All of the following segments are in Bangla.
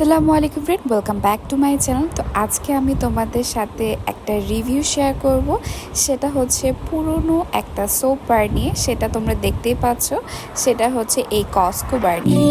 আসসালামু আলাইকুম friend, welcome back to my channel. তো আজকে আমি তোমাদের সাথে একটা রিভিউ শেয়ার করব। সেটা হচ্ছে পুরনো একটা সোপ বার নিয়ে। সেটা তোমরা দেখতেই পাচ্ছ, সেটা হচ্ছে এই কস্কো বার নিয়ে।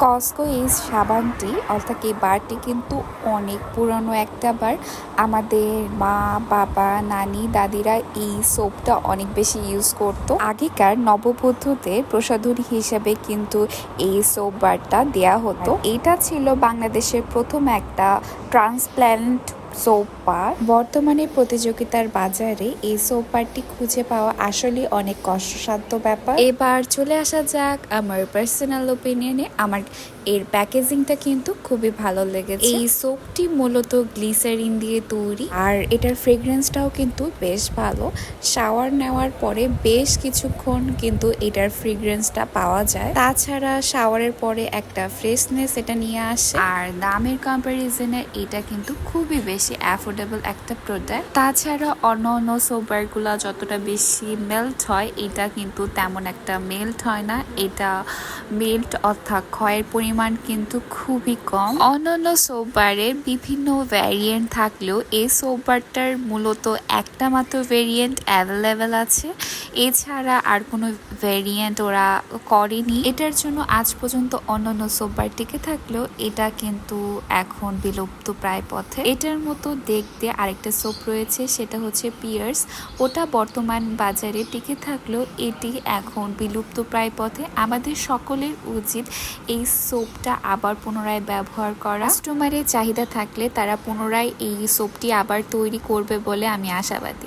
কস্কো এই সাবানটি অর্থাৎ এই বারটি কিন্তু অনেক পুরনো একটা বার। আমাদের মা, বাবা, নানি, দাদিরা এই সোপটা অনেক বেশি ইউজ করতো। আগেকার নববধূদের প্রসাধনী হিসেবে কিন্তু এই সোপ বারটা দেয়া হতো। এটা ছিল বাংলাদেশের প্রথম একটা ট্রান্সপ্ল্যান্ট সোপ বার। বর্তমানে প্রতিযোগিতার বাজারে এই সোপ বারটি খুঁজে পাওয়া আসলে অনেক কষ্টসাধ্য ব্যাপার। এবার চলে আসা যাক আমার পার্সোনাল ওপিনিয়নে। আমার এর প্যাকেজিংটা কিন্তু খুবই ভালো লেগেছে। এই সোপটি মূলত গ্লিসারিন দিয়ে তৈরি, আর এটার ফ্রেগ্রেন্সটাও কিন্তু বেশ ভালো। শাওয়ার নেওয়ার পরে বেশ কিছুক্ষণ কিন্তু এটার ফ্রেগ্রেন্সটা পাওয়া যায়। তাছাড়া শাওয়ারের পরে একটা ফ্রেশনেস এটা নিয়ে আসে, আর দামের কম্পারিজনে এটা কিন্তু খুবই বেশি অ্যাফোর্ডেবল একটা প্রোডাক্ট। তাছাড়া অন্য অন্য সোপবারগুলো যতটা বেশি মেল্ট হয়, এটা কিন্তু তেমন একটা মেল্ট হয় না। এটা মেল্ট অর্থাৎ ক্ষয়ের পরিমাণ কিন্তু খুবই কম। অন্যান্য সোপবারের বিভিন্ন ভ্যারিয়েন্ট থাকলেও এই সোপবারটার মূলত একটা মাত্র ভ্যারিয়েন্ট অ্যাভেলেবেল আছে। এছাড়া আর কোনো ভ্যারিয়েন্ট ওরা করেনি। এটার জন্য আজ পর্যন্ত অন্যান্য সোপবার টিকে থাকলেও এটা কিন্তু এখন বিলুপ্ত প্রায় পথে। এটার মতো দেখতে আরেকটা সোপ রয়েছে, সেটা হচ্ছে পিয়ার্স। ওটা বর্তমান বাজারে টিকে থাকলেও এটি এখন বিলুপ্ত প্রায় পথে। আমাদের সকলের উচিত এই সোপটা আবার পুনরায় ব্যবহার করা। কাস্টমারের চাহিদা থাকলে তারা পুনরায় এই সোপটি আবার তৈরি করবে বলে আমি আশাবাদী।